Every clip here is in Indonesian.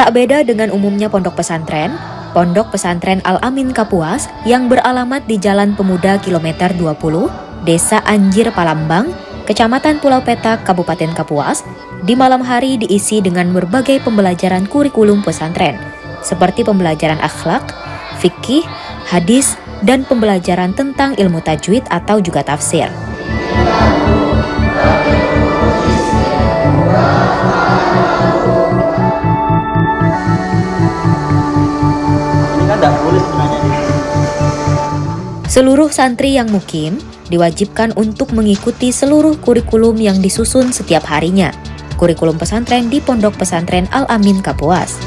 Tak beda dengan umumnya pondok pesantren Al-Amin Kapuas yang beralamat di Jalan Pemuda kilometer 20, Desa Anjir Palambang, Kecamatan Pulau Petak, Kabupaten Kapuas, di malam hari diisi dengan berbagai pembelajaran kurikulum pesantren, seperti pembelajaran akhlak, fikih, hadis, dan pembelajaran tentang ilmu tajwid atau juga tafsir. Seluruh santri yang mukim diwajibkan untuk mengikuti seluruh kurikulum yang disusun setiap harinya. Kurikulum pesantren di Pondok Pesantren Al-Amin Kapuas.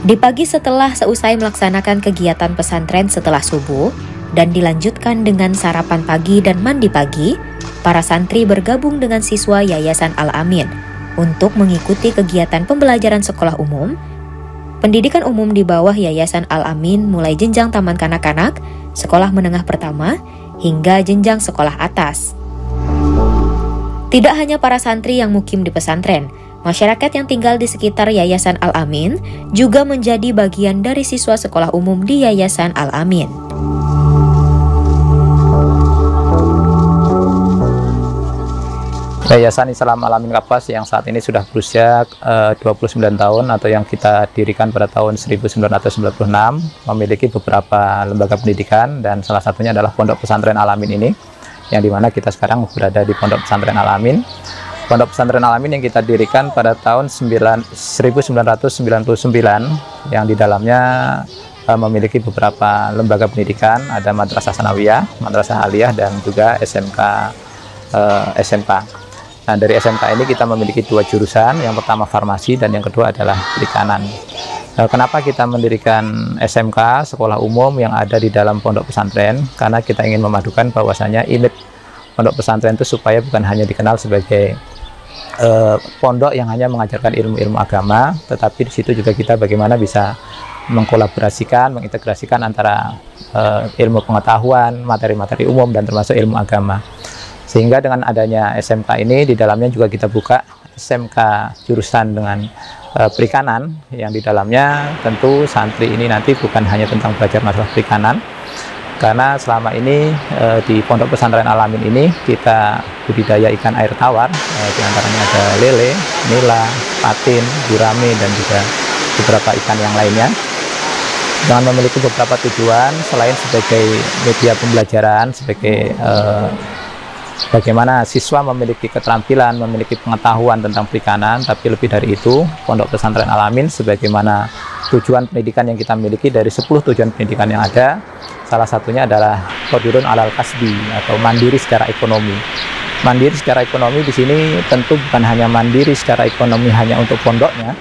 Di pagi setelah seusai melaksanakan kegiatan pesantren setelah subuh dan dilanjutkan dengan sarapan pagi dan mandi pagi, para santri bergabung dengan siswa Yayasan Al-Amin untuk mengikuti kegiatan pembelajaran sekolah umum, pendidikan umum di bawah Yayasan Al-Amin mulai jenjang taman kanak-kanak, sekolah menengah pertama, hingga jenjang sekolah atas. Tidak hanya para santri yang mukim di pesantren, masyarakat yang tinggal di sekitar Yayasan Al-Amin juga menjadi bagian dari siswa sekolah umum di Yayasan Al-Amin. Yayasan Islam Al-Amin Kapuas yang saat ini sudah berusia 29 tahun atau yang kita dirikan pada tahun 1996 memiliki beberapa lembaga pendidikan dan salah satunya adalah Pondok Pesantren Al-Amin ini, yang dimana kita sekarang berada di Pondok Pesantren Al-Amin. Pondok Pesantren Al-Amin yang kita dirikan pada tahun 1999 yang di dalamnya memiliki beberapa lembaga pendidikan, ada Madrasah Sanawiyah, Madrasah Aliyah, dan juga SMK. Nah, dari SMK ini kita memiliki dua jurusan, yang pertama farmasi dan yang kedua adalah perikanan. Kenapa kita mendirikan SMK, sekolah umum yang ada di dalam pondok pesantren? Karena kita ingin memadukan bahwasanya image pondok pesantren itu supaya bukan hanya dikenal sebagai pondok yang hanya mengajarkan ilmu-ilmu agama, tetapi di situ juga kita bagaimana bisa mengkolaborasikan, mengintegrasikan antara ilmu pengetahuan, materi-materi umum dan termasuk ilmu agama. Sehingga dengan adanya SMK ini, di dalamnya juga kita buka SMK jurusan dengan perikanan, yang di dalamnya tentu santri ini nanti bukan hanya tentang belajar masalah perikanan, karena selama ini di Pondok Pesantren Al-Amin ini kita budidaya ikan air tawar, di antaranya ada lele, nila, patin, gurame, dan juga beberapa ikan yang lainnya, dengan memiliki beberapa tujuan selain sebagai media pembelajaran, sebagai bagaimana siswa memiliki keterampilan, memiliki pengetahuan tentang perikanan, tapi lebih dari itu, Pondok Pesantren Al-Amin sebagaimana tujuan pendidikan yang kita miliki dari 10 tujuan pendidikan yang ada, salah satunya adalah qadirun alal kasbi atau mandiri secara ekonomi. Mandiri secara ekonomi di sini tentu bukan hanya mandiri secara ekonomi hanya untuk pondoknya,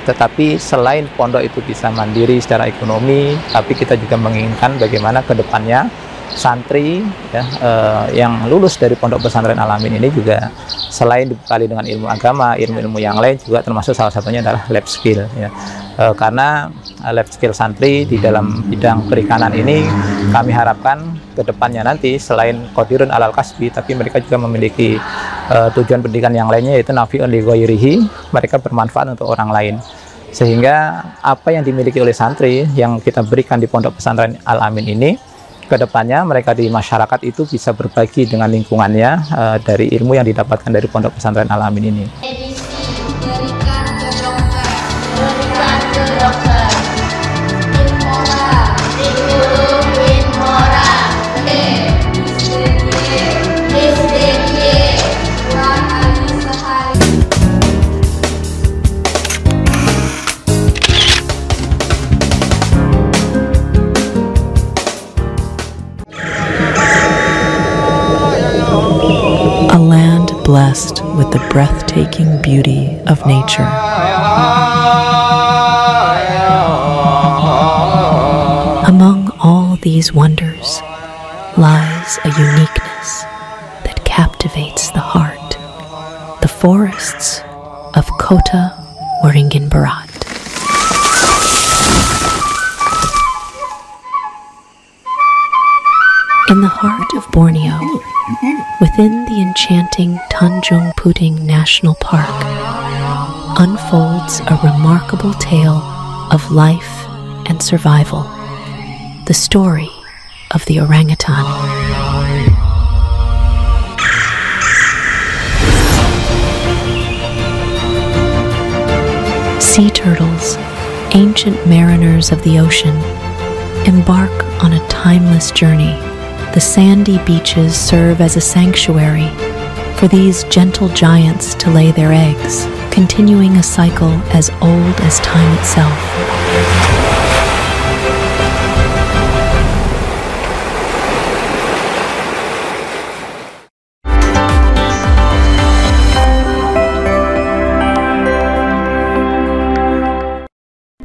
tetapi selain pondok itu bisa mandiri secara ekonomi, tapi kita juga menginginkan bagaimana ke depannya santri yang lulus dari Pondok Pesantren Al-Amin ini juga selain dibekali dengan ilmu agama, ilmu-ilmu yang lain juga termasuk salah satunya adalah lab skill, ya. Karena lab skill santri di dalam bidang perikanan ini kami harapkan ke depannya nanti selain qadirun alal kasbi, tapi mereka juga memiliki tujuan pendidikan yang lainnya, yaitu nafi'un li ghairihi, mereka bermanfaat untuk orang lain. Sehingga apa yang dimiliki oleh santri yang kita berikan di Pondok Pesantren Al-Amin ini, kedepannya mereka di masyarakat itu bisa berbagi dengan lingkungannya dari ilmu yang didapatkan dari Pondok Pesantren Al-Amin ini. with the breathtaking beauty of nature. Among all these wonders lies a uniqueness that captivates the heart, the forests of Kota Waringin Barat. In the heart of Borneo, within the enchanting Tanjung Puting National Park, unfolds a remarkable tale of life and survival, the story of the orangutan. Sea turtles, ancient mariners of the ocean, embark on a timeless journey. The sandy beaches serve as a sanctuary for these gentle giants to lay their eggs, continuing a cycle as old as time itself.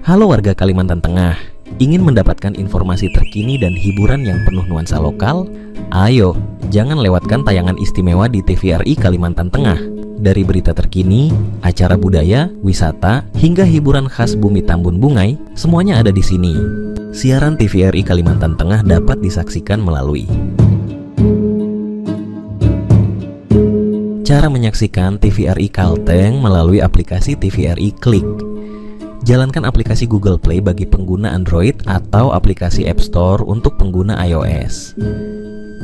Halo warga Kalimantan Tengah, ingin mendapatkan informasi terkini dan hiburan yang penuh nuansa lokal? Ayo, jangan lewatkan tayangan istimewa di TVRI Kalimantan Tengah. Dari berita terkini, acara budaya, wisata, hingga hiburan khas Bumi Tambun Bungai, semuanya ada di sini. Siaran TVRI Kalimantan Tengah dapat disaksikan melalui cara menyaksikan TVRI Kalteng melalui aplikasi TVRI Klik. Jalankan aplikasi Google Play bagi pengguna Android atau aplikasi App Store untuk pengguna iOS.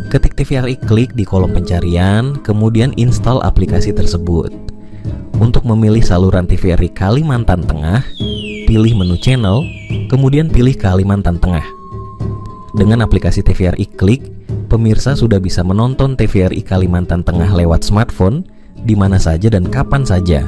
Ketik TVRI Klik di kolom pencarian, kemudian install aplikasi tersebut. Untuk memilih saluran TVRI Kalimantan Tengah, pilih menu channel, kemudian pilih Kalimantan Tengah. Dengan aplikasi TVRI Klik, pemirsa sudah bisa menonton TVRI Kalimantan Tengah lewat smartphone, di mana saja dan kapan saja.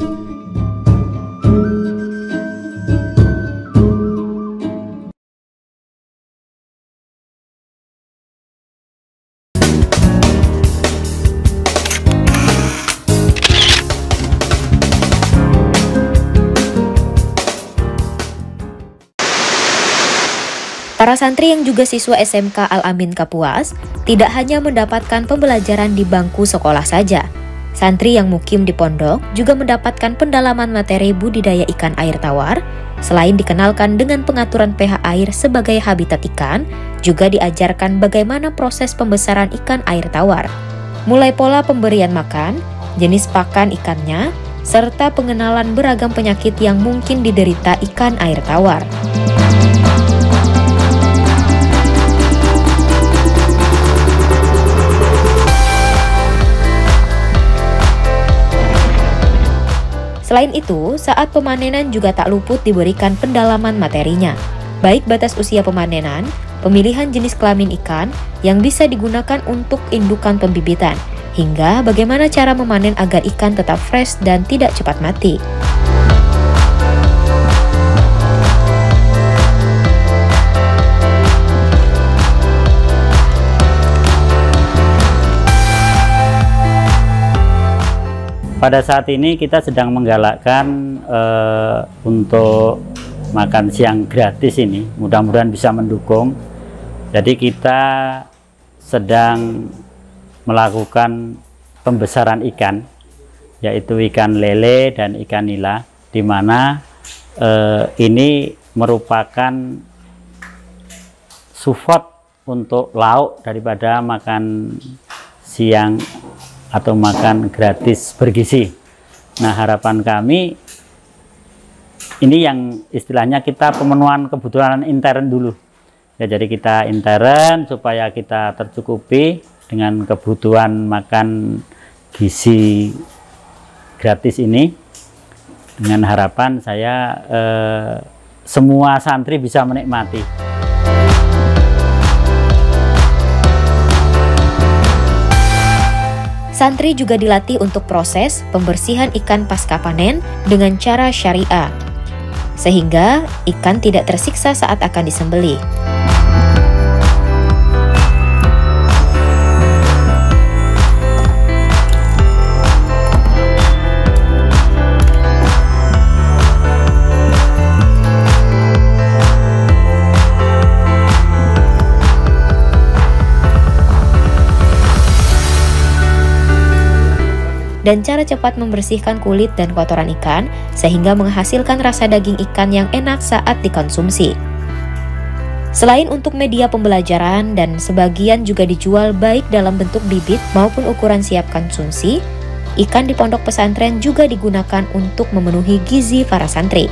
Para santri yang juga siswa SMK Al-Amin Kapuas tidak hanya mendapatkan pembelajaran di bangku sekolah saja. Santri yang mukim di pondok juga mendapatkan pendalaman materi budidaya ikan air tawar. Selain dikenalkan dengan pengaturan pH air sebagai habitat ikan, juga diajarkan bagaimana proses pembesaran ikan air tawar. Mulai pola pemberian makan, jenis pakan ikannya, serta pengenalan beragam penyakit yang mungkin diderita ikan air tawar. Selain itu, saat pemanenan juga tak luput diberikan pendalaman materinya, baik batas usia pemanenan, pemilihan jenis kelamin ikan yang bisa digunakan untuk indukan pembibitan, hingga bagaimana cara memanen agar ikan tetap fresh dan tidak cepat mati. Pada saat ini kita sedang menggalakkan untuk makan siang gratis ini, mudah-mudahan bisa mendukung. Jadi kita sedang melakukan pembesaran ikan, yaitu ikan lele dan ikan nila, di mana ini merupakan support untuk lauk daripada makan siang atau makan gratis bergizi. Nah, harapan kami ini yang istilahnya kita pemenuhan kebutuhan intern dulu. Ya, jadi kita intern supaya kita tercukupi dengan kebutuhan makan gizi gratis ini. Dengan harapan saya semua santri bisa menikmati. Santri juga dilatih untuk proses pembersihan ikan pasca panen dengan cara syariah, sehingga ikan tidak tersiksa saat akan disembelih. dan cara cepat membersihkan kulit dan kotoran ikan sehingga menghasilkan rasa daging ikan yang enak saat dikonsumsi. Selain untuk media pembelajaran dan sebagian juga dijual baik dalam bentuk bibit maupun ukuran siap konsumsi, ikan di pondok pesantren juga digunakan untuk memenuhi gizi para santri.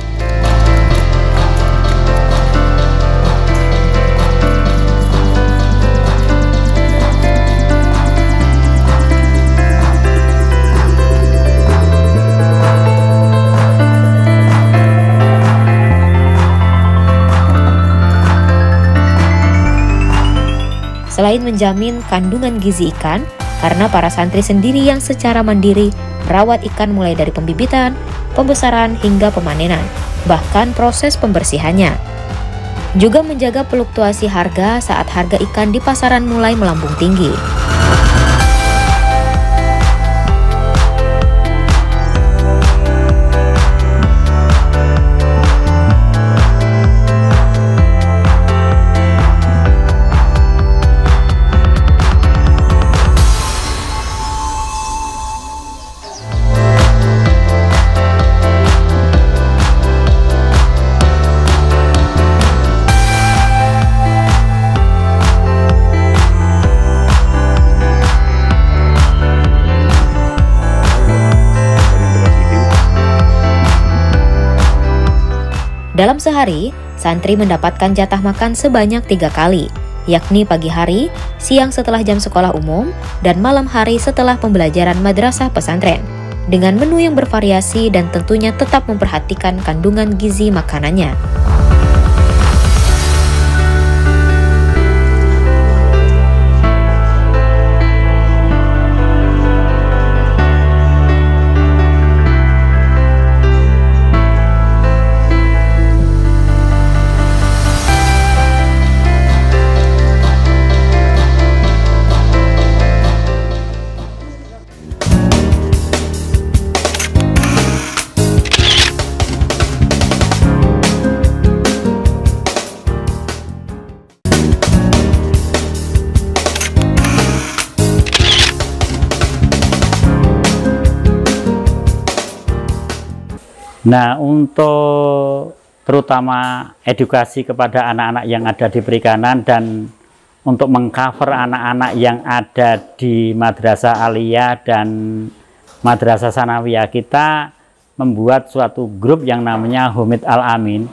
Selain menjamin kandungan gizi ikan, karena para santri sendiri yang secara mandiri merawat ikan mulai dari pembibitan, pembesaran hingga pemanenan, bahkan proses pembersihannya. Juga menjaga fluktuasi harga saat harga ikan di pasaran mulai melambung tinggi. Dalam sehari, santri mendapatkan jatah makan sebanyak 3 kali, yakni pagi hari, siang setelah jam sekolah umum, dan malam hari setelah pembelajaran madrasah pesantren, dengan menu yang bervariasi dan tentunya tetap memperhatikan kandungan gizi makanannya. Nah, untuk terutama edukasi kepada anak-anak yang ada di perikanan dan untuk mengcover anak-anak yang ada di Madrasah Aliyah dan Madrasah Sanawiyah, kita membuat suatu grup yang namanya Humid Al-Amin.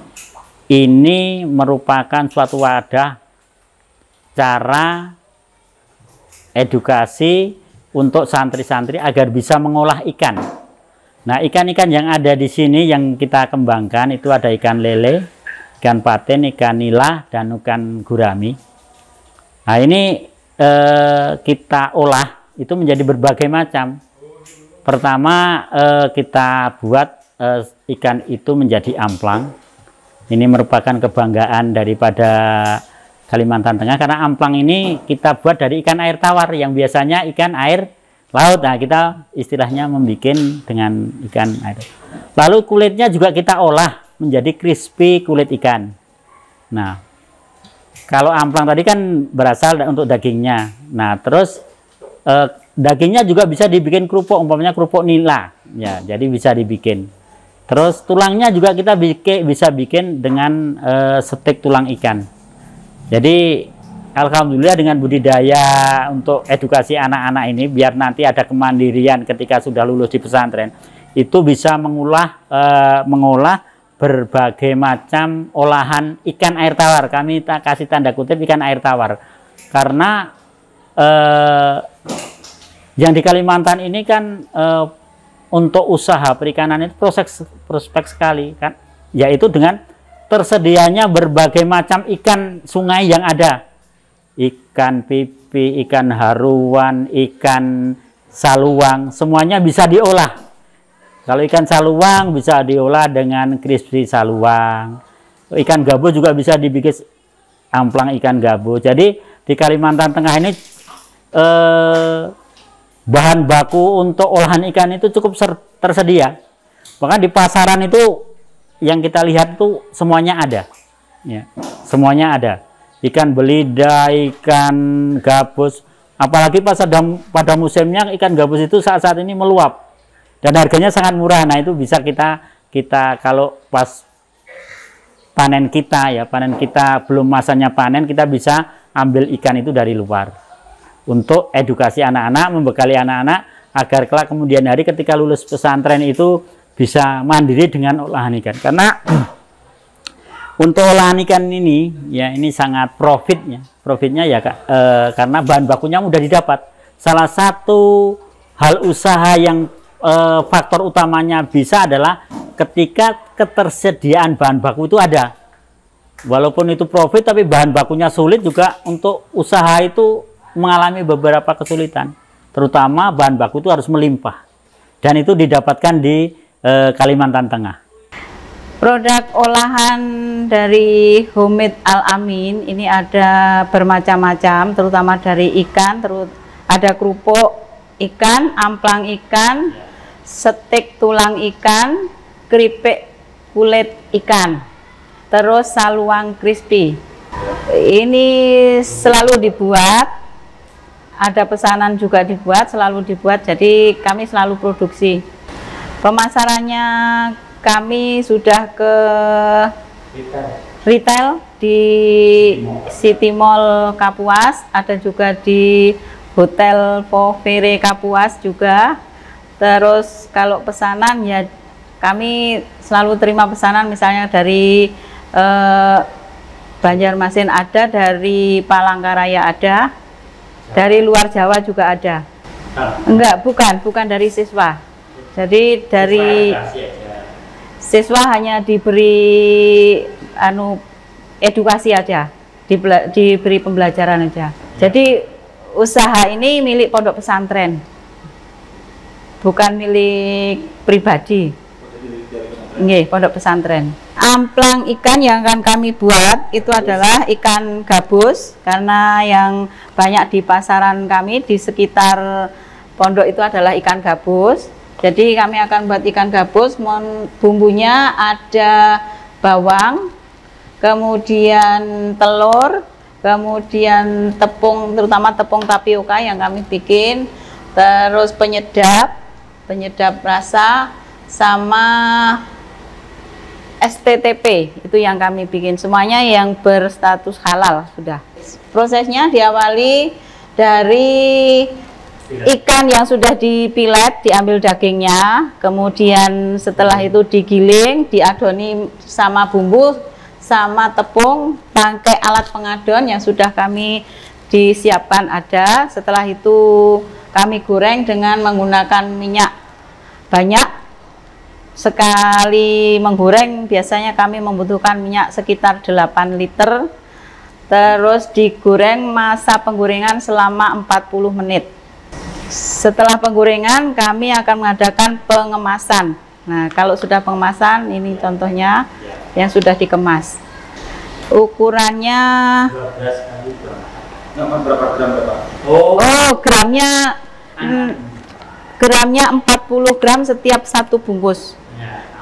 Ini merupakan suatu wadah cara edukasi untuk santri-santri agar bisa mengolah ikan. Nah, ikan-ikan yang ada di sini yang kita kembangkan itu ada ikan lele, ikan patin, ikan nila, dan ikan gurami. Nah, ini kita olah itu menjadi berbagai macam. Pertama, kita buat ikan itu menjadi amplang. Ini merupakan kebanggaan daripada Kalimantan Tengah, karena amplang ini kita buat dari ikan air tawar yang biasanya ikan air laut. Nah, kita istilahnya membuat dengan ikan air. Lalu kulitnya juga kita olah menjadi crispy kulit ikan. Nah, kalau amplang tadi kan berasal untuk dagingnya. Nah, terus dagingnya juga bisa dibikin kerupuk, umpamanya kerupuk nila. Ya, jadi bisa dibikin. Terus tulangnya juga kita bisa bikin dengan stek tulang ikan. Jadi alhamdulillah dengan budidaya untuk edukasi anak-anak ini, biar nanti ada kemandirian ketika sudah lulus di pesantren, itu bisa mengolah berbagai macam olahan ikan air tawar. Kami kasih tanda kutip ikan air tawar, karena yang di Kalimantan ini kan untuk usaha perikanan itu prospek sekali kan, yaitu dengan tersedianya berbagai macam ikan sungai yang ada. Ikan pipi, ikan haruan, ikan saluang, semuanya bisa diolah. Kalau ikan saluang bisa diolah dengan crispy saluang. Ikan gabo juga bisa dibikin amplang ikan gabo. Jadi di Kalimantan Tengah ini bahan baku untuk olahan ikan itu cukup tersedia. Bahkan di pasaran itu yang kita lihat itu semuanya ada. Ya, semuanya ada. Ikan belida, ikan gabus, apalagi pada musimnya ikan gabus itu saat-saat ini meluap. dan harganya sangat murah. Nah, itu bisa kita kalau pas panen kita belum masanya panen, kita bisa ambil ikan itu dari luar untuk edukasi anak-anak, membekali anak-anak agar kelak kemudian hari ketika lulus pesantren itu bisa mandiri dengan olahan ikan. Karena untuk olahan ikan ini ya, ini sangat profitnya ya Kak, karena bahan bakunya mudah didapat. Salah satu hal usaha yang faktor utamanya bisa adalah ketika ketersediaan bahan baku itu ada. Walaupun itu profit, tapi bahan bakunya sulit juga, untuk usaha itu mengalami beberapa kesulitan. Terutama bahan baku itu harus melimpah. Dan itu didapatkan di Kalimantan Tengah. Produk olahan dari Homemade Al-Amin ini ada bermacam-macam, terutama dari ikan, ada kerupuk ikan, amplang ikan, stek tulang ikan, keripik kulit ikan, terus saluang crispy. Ini selalu dibuat, ada pesanan juga selalu dibuat, jadi kami selalu produksi. Pemasarannya kami sudah ke retail di City Mall Kapuas, ada juga di Hotel Povere Kapuas juga. Terus kalau pesanan ya kami selalu terima pesanan, misalnya dari Banjarmasin ada, dari Palangkaraya ada, dari luar Jawa juga ada. Enggak, bukan dari siswa. Jadi dari siswa hanya diberi edukasi aja, diberi pembelajaran aja. Jadi usaha ini milik pondok pesantren, bukan milik pribadi. Nggih, pondok pesantren. Amplang ikan yang akan kami buat itu adalah ikan gabus, karena yang banyak di pasaran kami di sekitar pondok itu adalah ikan gabus. Jadi kami akan buat ikan gabus, bumbunya ada bawang, kemudian telur, kemudian tepung, terutama tepung tapioka yang kami bikin, terus penyedap rasa, sama STTP itu yang kami bikin, semuanya yang berstatus halal sudah. Prosesnya diawali dari ikan yang sudah dipilet, diambil dagingnya, kemudian setelah itu digiling, diadoni sama bumbu, sama tepung, pakai alat pengadon yang sudah kami disiapkan ada. Setelah itu kami goreng dengan menggunakan minyak banyak. Sekali menggoreng biasanya kami membutuhkan minyak sekitar 8 liter. Terus digoreng, masa penggorengan selama 40 menit. Setelah penggorengan kami akan mengadakan pengemasan. Nah, kalau sudah pengemasan, ini contohnya yang sudah dikemas. Ukurannya berapa gram? Gramnya 40 gram setiap satu bungkus.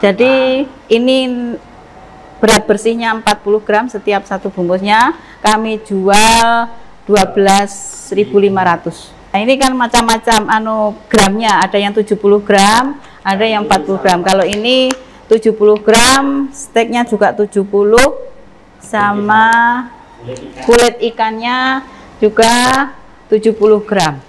Jadi ini berat bersihnya 40 gram setiap satu bungkusnya. Kami jual 12.500. Nah, ini kan macam-macam gramnya, ada yang 70 gram, ada yang 40 gram. Kalau ini 70 gram, steaknya juga 70, sama kulit ikannya juga 70 gram.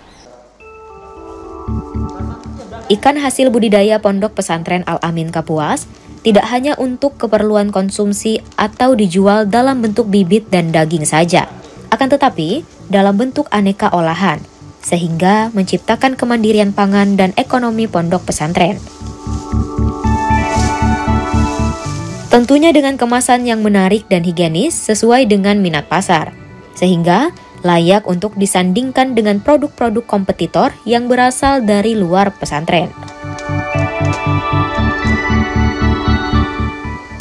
Ikan hasil budidaya Pondok Pesantren Al-Amin Kapuas tidak hanya untuk keperluan konsumsi atau dijual dalam bentuk bibit dan daging saja, akan tetapi dalam bentuk aneka olahan, sehingga menciptakan kemandirian pangan dan ekonomi pondok pesantren. Tentunya dengan kemasan yang menarik dan higienis sesuai dengan minat pasar, sehingga layak untuk disandingkan dengan produk-produk kompetitor yang berasal dari luar pesantren.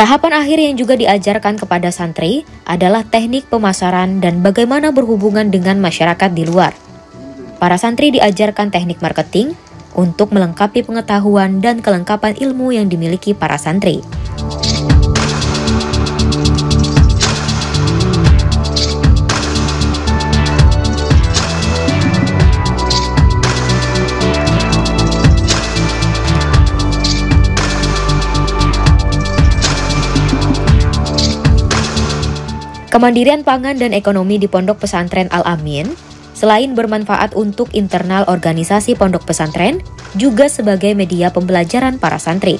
Tahapan akhir yang juga diajarkan kepada santri adalah teknik pemasaran dan bagaimana berhubungan dengan masyarakat di luar. Para santri diajarkan teknik marketing untuk melengkapi pengetahuan dan kelengkapan ilmu yang dimiliki para santri. Kemandirian pangan dan ekonomi di Pondok Pesantren Al-Amin selain bermanfaat untuk internal organisasi pondok pesantren, juga sebagai media pembelajaran para santri.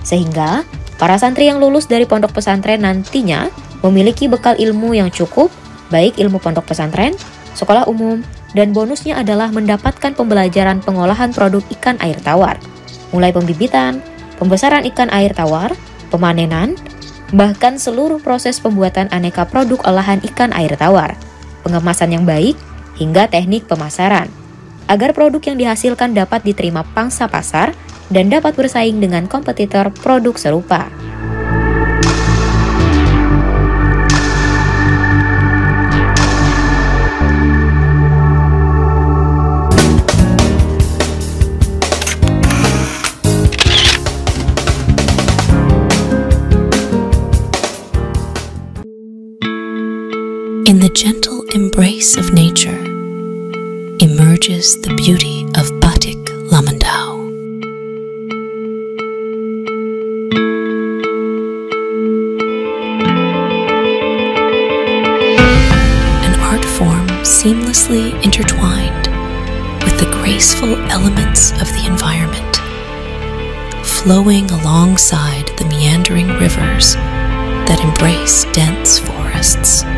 Sehingga para santri yang lulus dari pondok pesantren nantinya memiliki bekal ilmu yang cukup, baik ilmu pondok pesantren, sekolah umum, dan bonusnya adalah mendapatkan pembelajaran pengolahan produk ikan air tawar, mulai pembibitan, pembesaran ikan air tawar, pemanenan, bahkan seluruh proses pembuatan aneka produk olahan ikan air tawar, pengemasan yang baik, hingga teknik pemasaran, agar produk yang dihasilkan dapat diterima pangsa pasar dan dapat bersaing dengan kompetitor produk serupa. In the gentle embrace of nature emerges the beauty of Batik Lamandau. An art form seamlessly intertwined with the graceful elements of the environment, flowing alongside the meandering rivers that embrace dense forests.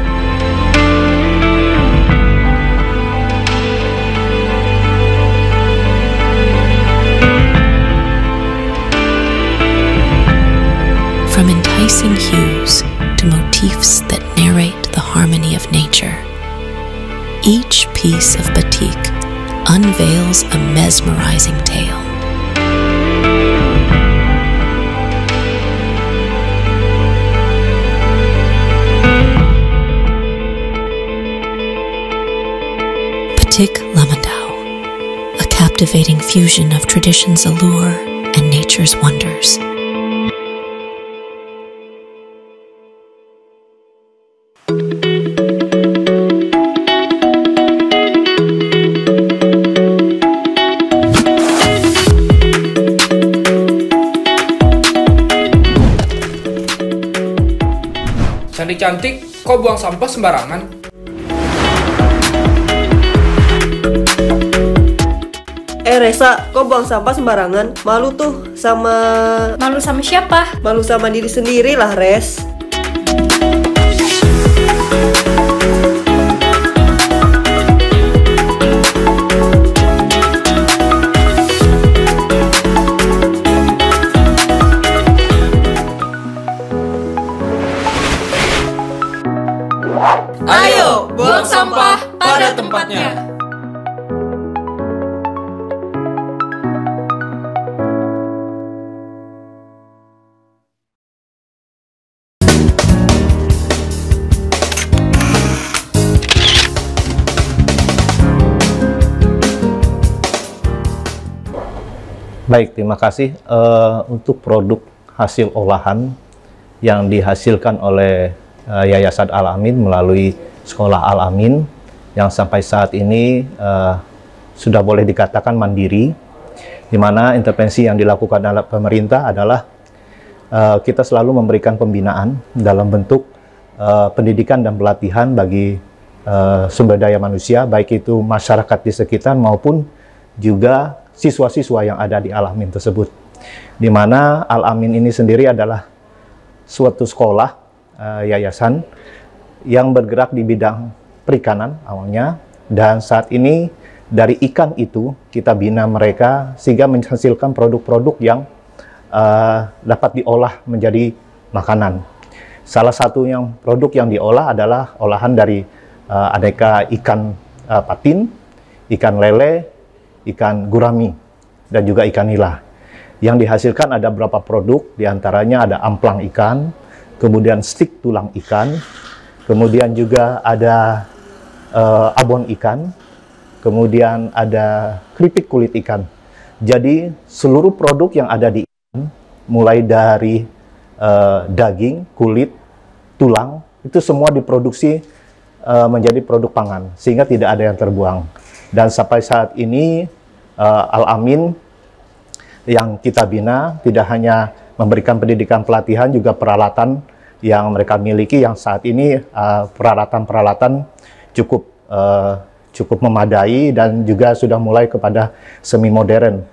From enticing hues to motifs that narrate the harmony of nature, each piece of batik unveils a mesmerizing tale. Batik Lamandau, a captivating fusion of tradition's allure and nature's wonders. Cantik-cantik, kok buang sampah sembarangan? Resa, kok buang sampah sembarangan? Malu tuh sama... Malu sama siapa? Malu sama diri sendiri lah, Res. Ayo, buang sampah pada tempatnya. Baik, terima kasih. Untuk produk hasil olahan yang dihasilkan oleh Yayasan Al-Amin melalui Sekolah Al-Amin yang sampai saat ini sudah boleh dikatakan mandiri, di mana intervensi yang dilakukan oleh pemerintah adalah kita selalu memberikan pembinaan dalam bentuk pendidikan dan pelatihan bagi sumber daya manusia, baik itu masyarakat di sekitar maupun juga siswa-siswa yang ada di Al-Amin tersebut. Di mana Al-Amin ini sendiri adalah suatu sekolah yayasan yang bergerak di bidang perikanan awalnya, dan saat ini dari ikan itu kita bina mereka sehingga menghasilkan produk-produk yang dapat diolah menjadi makanan. Salah satu produk yang diolah adalah olahan dari aneka ikan patin, ikan lele, ikan gurami, dan juga ikan nila. Yang dihasilkan ada beberapa produk, diantaranya ada amplang ikan, kemudian stik tulang ikan, kemudian juga ada abon ikan, kemudian ada keripik kulit ikan. Jadi seluruh produk yang ada di ikan, mulai dari daging, kulit, tulang, itu semua diproduksi menjadi produk pangan, sehingga tidak ada yang terbuang. Dan sampai saat ini Al-Amin yang kita bina tidak hanya memberikan pendidikan pelatihan, juga peralatan yang mereka miliki yang saat ini peralatan-peralatan cukup memadai dan juga sudah mulai kepada semi modern.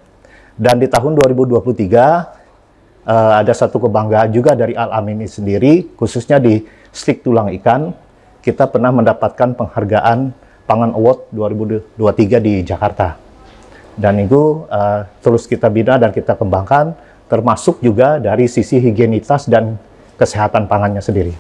Dan di tahun 2023 ada satu kebanggaan juga dari Al-Amin ini sendiri, khususnya di stik tulang ikan. Kita pernah mendapatkan penghargaan Pangan Award 2023 di Jakarta. Dan itu terus kita bina dan kita kembangkan, termasuk juga dari sisi higienitas dan kesehatan pangannya sendiri.